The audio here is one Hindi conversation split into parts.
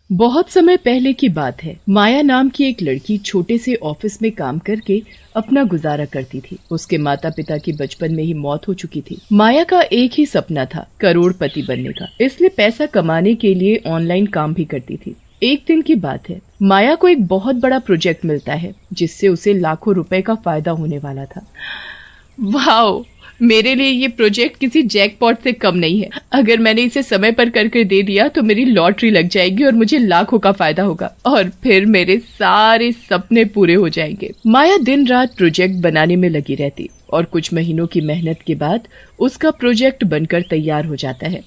बहुत समय पहले की बात है। माया नाम की एक लड़की छोटे से ऑफिस में काम करके अपना गुजारा करती थी। उसके माता पिता की बचपन में ही मौत हो चुकी थी। माया का एक ही सपना था, करोड़पति बनने का। इसलिए पैसा कमाने के लिए ऑनलाइन काम भी करती थी। एक दिन की बात है, माया को एक बहुत बड़ा प्रोजेक्ट मिलता है जिससे उसे लाखों रुपए का फायदा होने वाला था। वाओ, मेरे लिए ये प्रोजेक्ट किसी जैकपॉट से कम नहीं है। अगर मैंने इसे समय पर करके दे दिया तो मेरी लॉटरी लग जाएगी और मुझे लाखों का फायदा होगा और फिर मेरे सारे सपने पूरे हो जाएंगे। माया दिन रात प्रोजेक्ट बनाने में लगी रहती और कुछ महीनों की मेहनत के बाद उसका प्रोजेक्ट बनकर तैयार हो जाता है।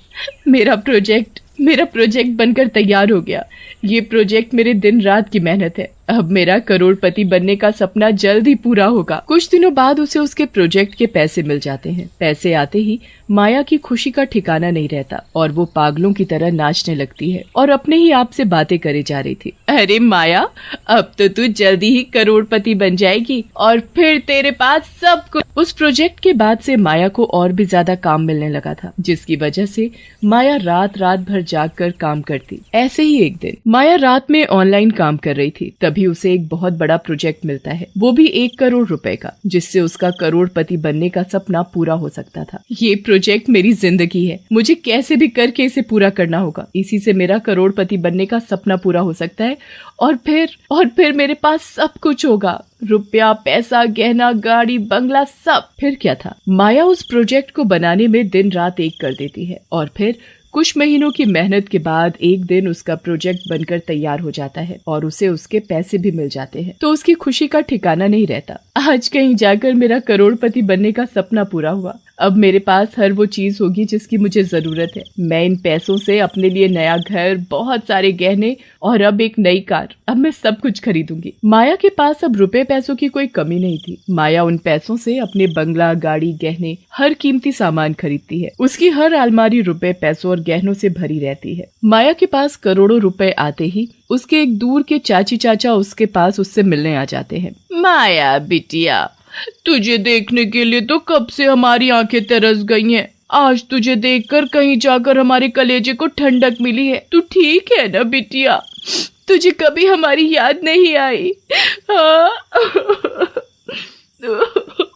मेरा प्रोजेक्ट बनकर तैयार हो गया। ये प्रोजेक्ट मेरे दिन रात की मेहनत है। अब मेरा करोड़पति बनने का सपना जल्द ही पूरा होगा। कुछ दिनों बाद उसे उसके प्रोजेक्ट के पैसे मिल जाते हैं। पैसे आते ही माया की खुशी का ठिकाना नहीं रहता और वो पागलों की तरह नाचने लगती है और अपने ही आप से बातें करे जा रही थी। अरे माया, अब तो तू जल्दी ही करोड़पति बन जाएगी और फिर तेरे पास सब कुछ। उस प्रोजेक्ट के बाद से माया को और भी ज्यादा काम मिलने लगा था, जिसकी वजह से माया रात भर जागकर काम करती। ऐसे ही एक दिन माया रात में ऑनलाइन काम कर रही थी, तभी उसे एक बहुत बड़ा प्रोजेक्ट मिलता है, वो भी 1 करोड़ रुपए का, जिससे उसका करोड़पति बनने का सपना पूरा हो सकता था। ये प्रोजेक्ट मेरी जिंदगी है, मुझे कैसे भी करके इसे पूरा करना होगा। इसी से मेरा करोड़पति बनने का सपना पूरा हो सकता है और फिर मेरे पास सब कुछ होगा, रुपया, पैसा, गहना, गाड़ी, बंगला, सब। फिर क्या था, माया उस प्रोजेक्ट को बनाने में दिन रात एक कर देती है और फिर कुछ महीनों की मेहनत के बाद एक दिन उसका प्रोजेक्ट बनकर तैयार हो जाता है और उसे उसके पैसे भी मिल जाते हैं। तो उसकी खुशी का ठिकाना नहीं रहता। आज कहीं जाकर मेरा करोड़पति बनने का सपना पूरा हुआ। अब मेरे पास हर वो चीज होगी जिसकी मुझे जरूरत है। मैं इन पैसों से अपने लिए नया घर, बहुत सारे गहने और अब एक नई कार, अब मैं सब कुछ खरीदूंगी। माया के पास अब रुपए पैसों की कोई कमी नहीं थी। माया उन पैसों से अपने बंगला, गाड़ी, गहने, हर कीमती सामान खरीदती है। उसकी हर अलमारी रुपए, पैसों और गहनों से भरी रहती है। माया के पास करोड़ों रुपए आते ही उसके एक दूर के चाची चाचा उसके पास उससे मिलने आ जाते हैं। माया बिटिया, तुझे देखने के लिए तो कब से हमारी आंखें तरस गई हैं। आज तुझे देखकर कहीं जाकर हमारे कलेजे को ठंडक मिली है। तू ठीक है ना बिटिया? तुझे कभी हमारी याद नहीं आई?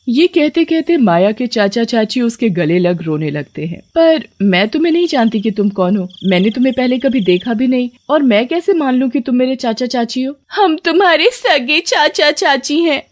ये कहते कहते माया के चाचा चाची उसके गले लग रोने लगते हैं। पर मैं तुम्हें नहीं जानती कि तुम कौन हो। मैंने तुम्हें पहले कभी देखा भी नहीं और मैं कैसे मान लूं कि तुम मेरे चाचा चाची हो? हम तुम्हारे सगे चाचा चाची हैं।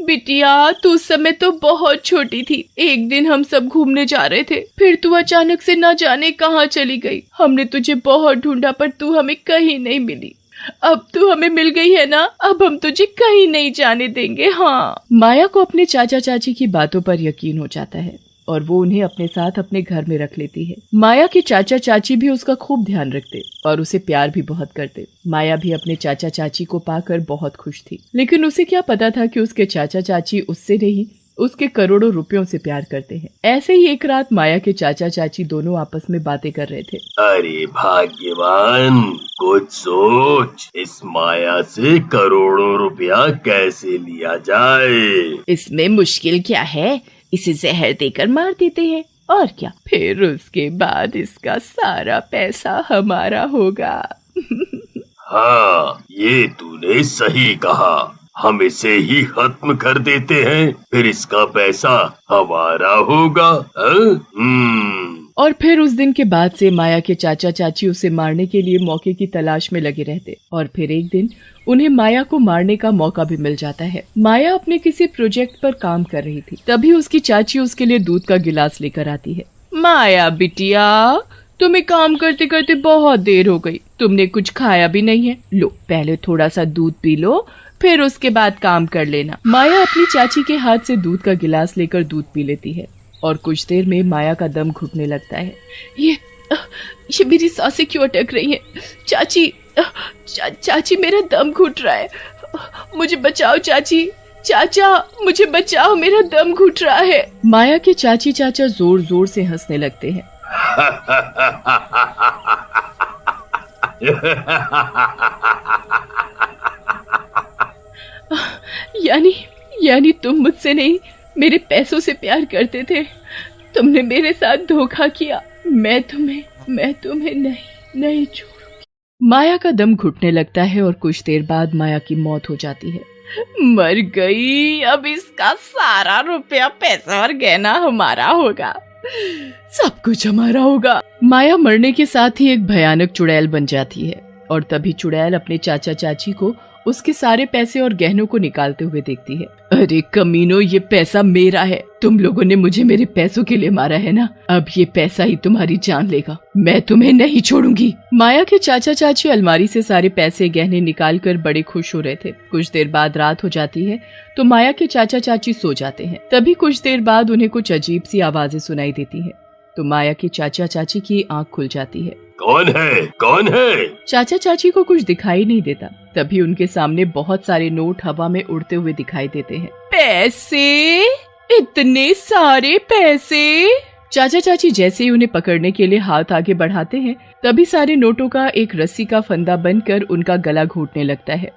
बिटिया, तू उस समय तो बहुत छोटी थी। एक दिन हम सब घूमने जा रहे थे, फिर तू अचानक से न जाने कहाँ चली गई। हमने तुझे बहुत ढूंढा पर तू हमें कहीं नहीं मिली। अब तू हमें मिल गई है ना, अब हम तुझे कहीं नहीं जाने देंगे। हाँ। माया को अपने चाचा चाची की बातों पर यकीन हो जाता है और वो उन्हें अपने साथ अपने घर में रख लेती है। माया के चाचा चाची भी उसका खूब ध्यान रखते और उसे प्यार भी बहुत करते। माया भी अपने चाचा चाची को पाकर बहुत खुश थी, लेकिन उसे क्या पता था कि उसके चाचा चाची उससे नहीं, उसके करोड़ों रुपयों से प्यार करते हैं। ऐसे ही एक रात माया के चाचा चाची दोनों आपस में बातें कर रहे थे। अरे भाग्यवान, कुछ सोच, इस माया से करोड़ों रुपया कैसे लिया जाए? इसमें मुश्किल क्या है, इसे जहर देकर मार देते हैं और क्या, फिर उसके बाद इसका सारा पैसा हमारा होगा। हाँ, ये तूने सही कहा। हम इसे ही खत्म कर देते हैं, फिर इसका पैसा हमारा होगा। और फिर उस दिन के बाद से माया के चाचा चाची उसे मारने के लिए मौके की तलाश में लगे रहते और फिर एक दिन उन्हें माया को मारने का मौका भी मिल जाता है। माया अपने किसी प्रोजेक्ट पर काम कर रही थी, तभी उसकी चाची उसके लिए दूध का गिलास लेकर आती है। माया बिटिया, तुम्हें काम करते करते बहुत देर हो गई, तुमने कुछ खाया भी नहीं है। लो, पहले थोड़ा सा दूध पी लो, फिर उसके बाद काम कर लेना। माया अपनी चाची के हाथ से दूध का गिलास लेकर दूध पी लेती है और कुछ देर में माया का दम घुटने लगता है। ये मेरी सांसें क्यों अटक रही हैं? चाची मेरा दम घुट रहा है। मुझे बचाओ चाची, चाचा मुझे बचाओ, मेरा दम घुट रहा है। माया के चाची चाचा जोर जोर से हंसने लगते हैं। यानी तुम मुझसे नहीं, मेरे पैसों से प्यार करते थे। तुमने मेरे साथ धोखा किया। मैं तुम्हें नहीं छोड़ूंगी। माया का दम घुटने लगता है और कुछ देर बाद माया की मौत हो जाती है। मर गई, अब इसका सारा रुपया पैसा और गहना हमारा होगा, सब कुछ हमारा होगा। माया मरने के साथ ही एक भयानक चुड़ैल बन जाती है और तभी चुड़ैल अपने चाचा चाची को उसके सारे पैसे और गहनों को निकालते हुए देखती है। अरे कमीनो, ये पैसा मेरा है, तुम लोगों ने मुझे मेरे पैसों के लिए मारा है ना, अब ये पैसा ही तुम्हारी जान लेगा, मैं तुम्हें नहीं छोड़ूंगी। माया के चाचा चाची अलमारी से सारे पैसे गहने निकाल कर बड़े खुश हो रहे थे। कुछ देर बाद रात हो जाती है तो माया के चाचा चाची सो जाते हैं। तभी कुछ देर बाद उन्हें कुछ अजीब सी आवाजें सुनाई देती है तो माया के चाचा चाची की आंख खुल जाती है। कौन है, कौन है? चाचा चाची को कुछ दिखाई नहीं देता। तभी उनके सामने बहुत सारे नोट हवा में उड़ते हुए दिखाई देते हैं। पैसे, इतने सारे पैसे! चाचा चाची जैसे ही उन्हें पकड़ने के लिए हाथ आगे बढ़ाते हैं तभी सारे नोटों का एक रस्सी का फंदा बनकर उनका गला घोटने लगता है।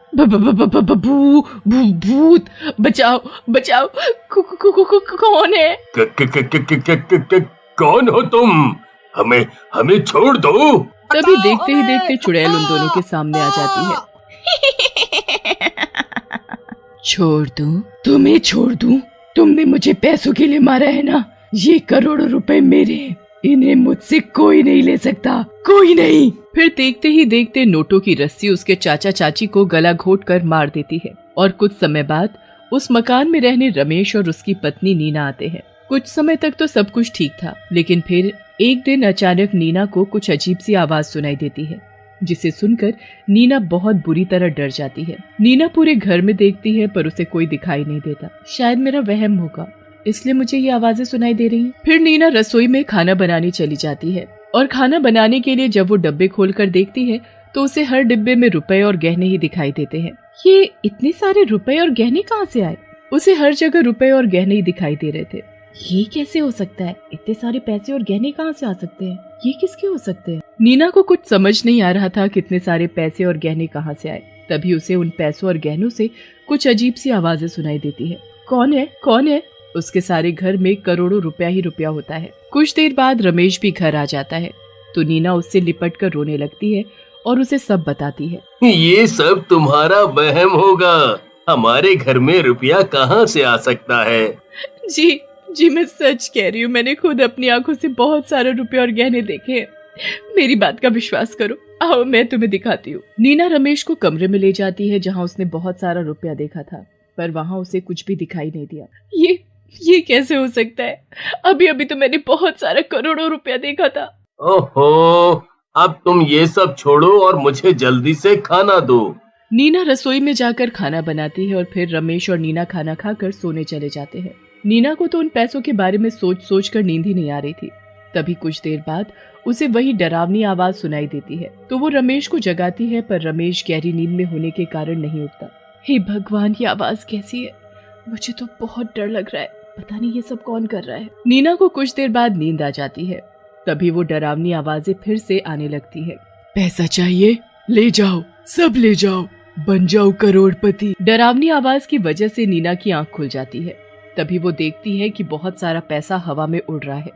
भूत, बचाओ बचाओ, कौन है? कौन हो तुम? हमें छोड़ दो। तभी देखते ही देखते चुड़ैल उन दोनों के सामने आ जाती है। छोड़ दूं? तुम्हें छोड़ दूं? तुमने मुझे पैसों के लिए मारा है ना, ये करोड़ों रुपए मेरे हैं, इन्हें मुझसे कोई नहीं ले सकता, कोई नहीं। फिर देखते ही देखते नोटों की रस्सी उसके चाचा चाची को गला घोट कर मार देती है और कुछ समय बाद उस मकान में रहने रमेश और उसकी पत्नी नीना आते हैं। कुछ समय तक तो सब कुछ ठीक था, लेकिन फिर एक दिन अचानक नीना को कुछ अजीब सी आवाज सुनाई देती है, जिसे सुनकर नीना बहुत बुरी तरह डर जाती है। नीना पूरे घर में देखती है पर उसे कोई दिखाई नहीं देता। शायद मेरा वहम होगा, इसलिए मुझे ये आवाजें सुनाई दे रही हैं। फिर नीना रसोई में खाना बनाने चली जाती है और खाना बनाने के लिए जब वो डब्बे खोलकर देखती है तो उसे हर डिब्बे में रुपए और गहने ही दिखाई देते हैं। ये इतने सारे रुपए और गहने कहाँ से आए? उसे हर जगह रुपए और गहने ही दिखाई दे रहे थे। ये कैसे हो सकता है? इतने सारे पैसे और गहने कहाँ से आ सकते हैं? ये किसके हो सकते हैं? नीना को कुछ समझ नहीं आ रहा था कितने सारे पैसे और गहने कहाँ से आए। तभी उसे उन पैसों और गहनों से कुछ अजीब सी आवाजें सुनाई देती है। कौन है, कौन है? उसके सारे घर में करोड़ों रुपया ही रुपया होता है। कुछ देर बाद रमेश भी घर आ जाता है तो नीना उससे लिपट कर रोने लगती है और उसे सब बताती है। ये सब तुम्हारा वहम होगा, हमारे घर में रुपया कहाँ से आ सकता है? जी मैं सच कह रही हूँ, मैंने खुद अपनी आंखों से बहुत सारे रुपए और गहने देखे हैं, मेरी बात का विश्वास करो, आओ मैं तुम्हें दिखाती हूँ। नीना रमेश को कमरे में ले जाती है जहाँ उसने बहुत सारा रुपया देखा था, पर वहाँ उसे कुछ भी दिखाई नहीं दिया। ये कैसे हो सकता है? अभी अभी तो मैंने बहुत सारा करोड़ों रुपया देखा था। ओहो, अब तुम ये सब छोड़ो और मुझे जल्दी से खाना दो। नीना रसोई में जाकर खाना बनाती है और फिर रमेश और नीना खाना खाकर सोने चले जाते हैं। नीना को तो उन पैसों के बारे में सोच सोच कर नींद ही नहीं आ रही थी। तभी कुछ देर बाद उसे वही डरावनी आवाज सुनाई देती है तो वो रमेश को जगाती है, पर रमेश गहरी नींद में होने के कारण नहीं उठता। हे भगवान, ये आवाज कैसी है? मुझे तो बहुत डर लग रहा है, पता नहीं ये सब कौन कर रहा है। नीना को कुछ देर बाद नींद आ जाती है। तभी वो डरावनी आवाजें फिर से आने लगती है। पैसा चाहिए? ले जाओ, सब ले जाओ, बन जाओ करोड़पति। डरावनी आवाज की वजह से नीना की आंख खुल जाती है। तभी वो देखती है कि बहुत सारा पैसा हवा में उड़ रहा है।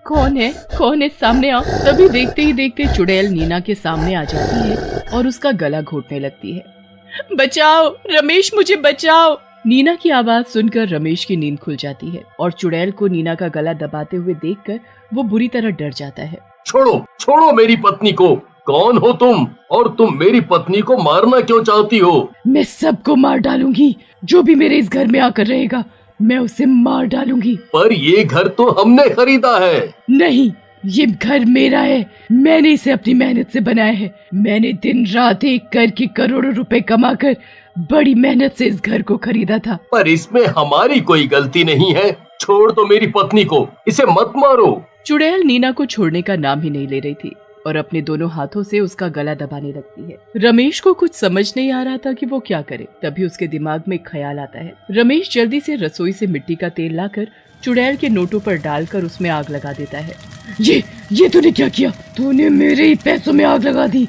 कौन है, कौन है? सामने आओ। तभी देखते ही देखते चुड़ैल नीना के सामने आ जाती है और उसका गला घोटने लगती है। बचाओ रमेश, मुझे बचाओ। नीना की आवाज सुनकर रमेश की नींद खुल जाती है और चुड़ैल को नीना का गला दबाते हुए देखकर वो बुरी तरह डर जाता है। छोड़ो मेरी पत्नी को, कौन हो तुम और तुम मेरी पत्नी को मारना क्यों चाहती हो? मैं सबको मार डालूंगी, जो भी मेरे इस घर में आकर रहेगा मैं उसे मार डालूंगी। पर ये घर तो हमने खरीदा है। नहीं, ये घर मेरा है, मैंने इसे अपनी मेहनत से बनाया है। मैंने दिन रात एक करके करोड़ों रुपए कमाकर बड़ी मेहनत से इस घर को खरीदा था। पर इसमें हमारी कोई गलती नहीं है, छोड़ दो मेरी पत्नी को, इसे मत मारो। चुड़ैल नीना को छोड़ने का नाम ही नहीं ले रही थी और अपने दोनों हाथों से उसका गला दबाने लगती है। रमेश को कुछ समझ नहीं आ रहा था कि वो क्या करे। तभी उसके दिमाग में एक ख्याल आता है। रमेश जल्दी से रसोई से मिट्टी का तेल लाकर चुड़ैल के नोटों पर डालकर उसमें आग लगा देता है। ये तूने क्या किया? तूने मेरे ही पैसों में आग लगा दी,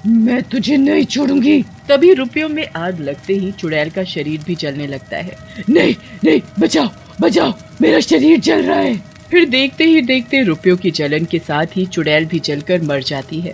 मैं तुझे नहीं छोड़ूंगी। तभी रुपयों में आग लगते ही चुड़ैल का शरीर भी जलने लगता है। नहीं, बचाओ, मेरा शरीर जल रहा है। फिर देखते ही देखते रुपयों की जलन के साथ ही चुड़ैल भी जलकर मर जाती है।